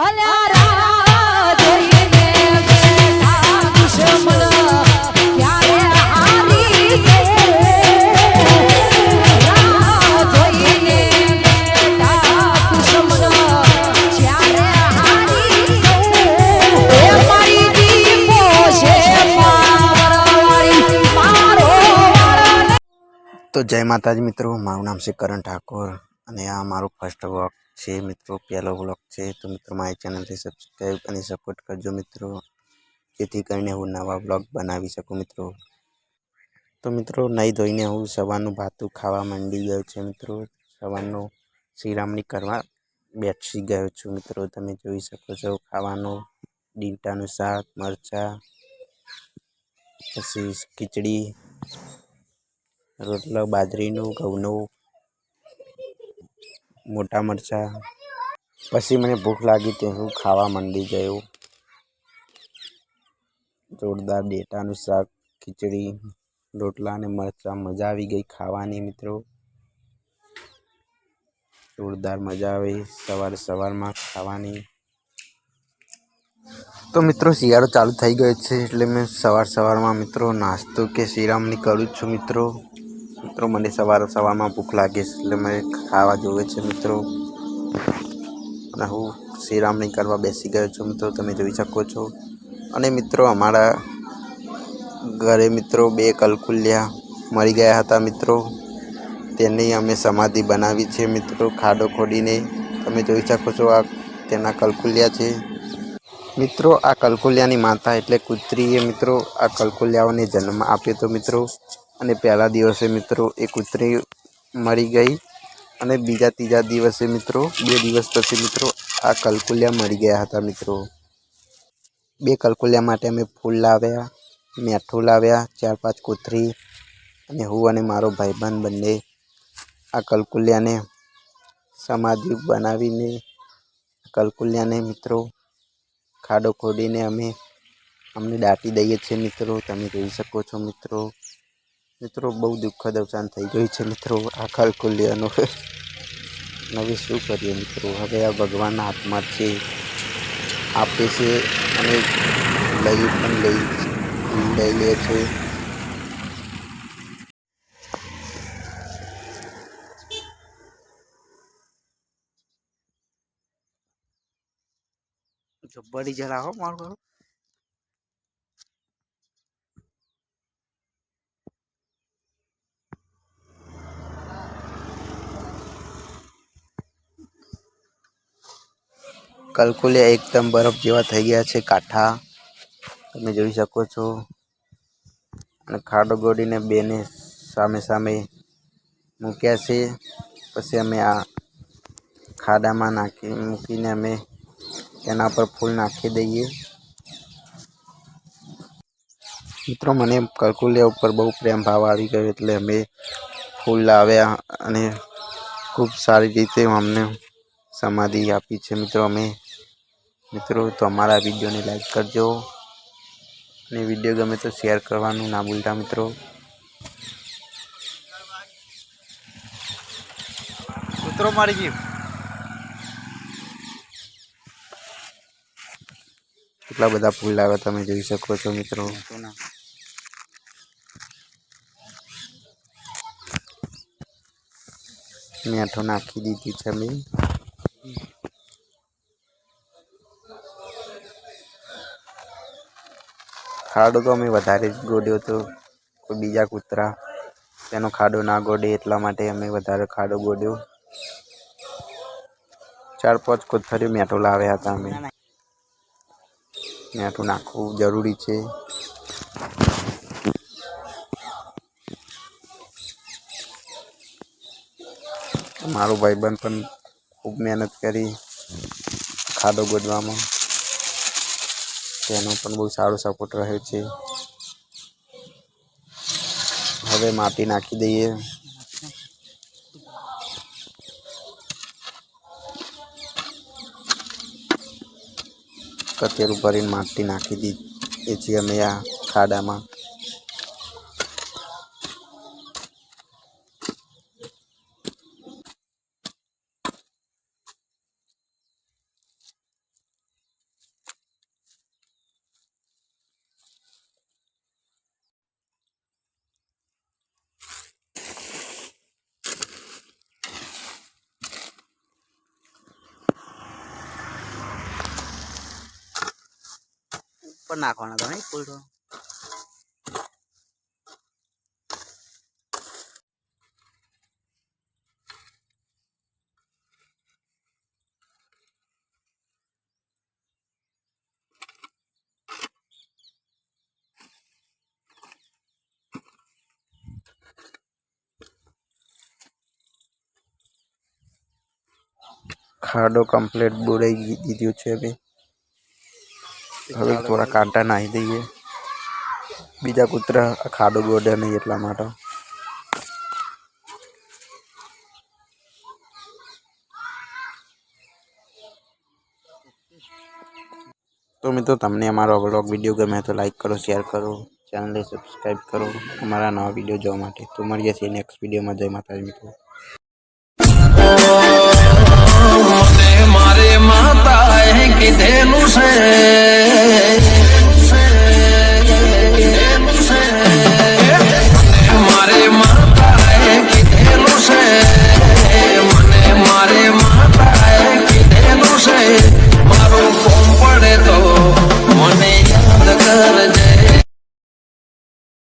અલ્યા રા જોઈને બેઠા દુશ્મન ક્યારે હારી છે રા જોઈને બેઠા દુશ્મન ક્યારે હારી છે એ મારી દીપો છે પાવરવાળી મારો વાળા તો જય માતાજી મિત્રો, મારું નામ છે કરણ ઠાકોર અને આ મારું ફર્સ્ટ વ્લોગ છે મિત્રો, પહેલો વ્લોગ છે। તો મિત્રો મારી ચેનલને સબસ્ક્રાઈબ અને સપોર્ટ કરજો મિત્રો, જેથી કરીને હું નવા વ્લોગ બનાવી શકું મિત્રો। તો મિત્રો નહીં ધોઈને હું સવારનું ભાતું ખાવા માંડી ગયો છે મિત્રો, સવારનું શિરામણી કરવા બેસી ગયો છું મિત્રો। તમે જોઈ શકો છો ખાવાનું ડીંટાનું શાક, મરચાં, પછી ખીચડી, રોટલો બાજરીનું, ઘઉંનું, મોટા મરચાં। પછી મને ભૂખ લાગી તે હું ખાવા માંડી ગયો। જોરદાર ડેટાનું શાક, ખીચડી, રોટલા અને મરચાં, મજા આવી ગઈ ખાવાની મિત્રો, જોરદાર મજા આવે સવારમાં ખાવાની। તો મિત્રો શિયાળો ચાલુ થઈ ગયો છે એટલે મેં સવારમાં મિત્રો નાસ્તો કે શિરામણી કરું છું મિત્રો। મને સવારમાં ભૂખ લાગે છે એટલે મેં ખાવા જોવે છે મિત્રો, અને હું શિરામણી કરવા બેસી ગયો છું મિત્રો, તમે જોઈ શકો છો। અને મિત્રો અમારા ઘરે મિત્રો 2 કલકુલિયા મરી ગયા હતા મિત્રો, તેની અમે સમાધિ બનાવી છે મિત્રો ખાડો ખોડીને, તમે જોઈ શકો છો આ તેના કલકુલિયા છે મિત્રો। આ કલકુલિયાની માતા એટલે કૂતરીએ મિત્રો આ કલકુલિયાઓને જન્મ આપ્યો હતો મિત્રો, અને પહેલા દિવસે મિત્રો એ કૂતરી મરી ગઈ, અને ત્રીજા દિવસે મિત્રો 2 દિવસ પછી મિત્રો આ કલકુલિયા મરી ગયા હતા મિત્રો। 2 કલકુલિયા માટે અમે ફૂલ લાવ્યા, મીઠું લાવ્યા, 4-5 કોથળી, અને હું અને મારો ભાઈબંધ બંને આ કલકુલિયાને સમાધિ બનાવીને કલકુલિયાને મિત્રો ખાડો ખોડીને અમને દાટી દઈએ છીએ મિત્રો, તમે જોઈ શકો છો મિત્રો બહુ દુઃખદ અવસાન થઈ ગયું છે મિત્રો આ કલકુલિયાનું। હવે શું કરીએ મિત્રો, હવે આ ભગવાનના હાથમાં છે, આપે છે અને લઈ લે છે। જબ્બડી જલા હો મારું કલકુલિયા એકદમ બરફ જેવા થઈ ગયા છે કાંઠા, તમે જોઈ શકો છો। અને ખાડો ગોડીને બેને સામે મૂક્યા છે, પછી અમે આ ખાડામાં મૂકીને અમે તેના પર ફૂલ નાખી દઈએ મિત્રો। મને કલકુલિયા ઉપર બહુ પ્રેમ ભાવ આવી ગયો એટલે અમે ફૂલ લાવ્યા અને ખૂબ સારી રીતે અમને સમાધિ આપી છે મિત્રો। તો અમારા વિડીયોને લાઈક કરજો, અને વિડીયો ગમે તો શેર કરવાનું ના ભૂલતા મિત્રો। કૂતરો મારી ગયો, કેટલા બધા ફૂલ લાવ્યા તમે જોઈ શકો છો મિત્રો। મીઠું નાખી દીધું છે અમે, ખાડો તો અમે વધારે જ ગોડ્યો હતો, કોઈ બીજા કૂતરા તેનો ખાડો ના ગોડે એટલા માટે અમે વધારે ખાડો ગોડ્યો। 4-5 કોથળીઓ મીઠું લાવ્યા હતા અમે, મીઠું નાખવું જરૂરી છે। મારો ભાઈબંધ પણ ખૂબ મહેનત કરી ખાડો ગોડવામાં, તેનો પણ બહુ સારો સપોર્ટ રહ્યો છે। હવે માટી નાખી દઈએ, કચેરું ભરીને માટી નાખી દીધી છીએ અમે આ ખાડામાં। ઉપર નાખવાના હતા નહીં ફૂલ તો ખાડો કમ્પ્લીટ બોરાઈ દીધું છે હવે થોડા કાંટા નાખી દઈએ બીજા કૂતરા ખાડો બોડે નહીં એટલા માટે તો મિત્રો તમને અમારો વ્લોગ વિડીયો ગમે તો લાઈક કરો શેર કરો ચેનલને સબસ્ક્રાઈબ કરો અમારા નવા વિડીયો જોવા માટે તો મળીએ છીએ નેક્સ્ટ વિડીયોમાં જય માતાજી મિત્રો મારે માતા કીધેલું છે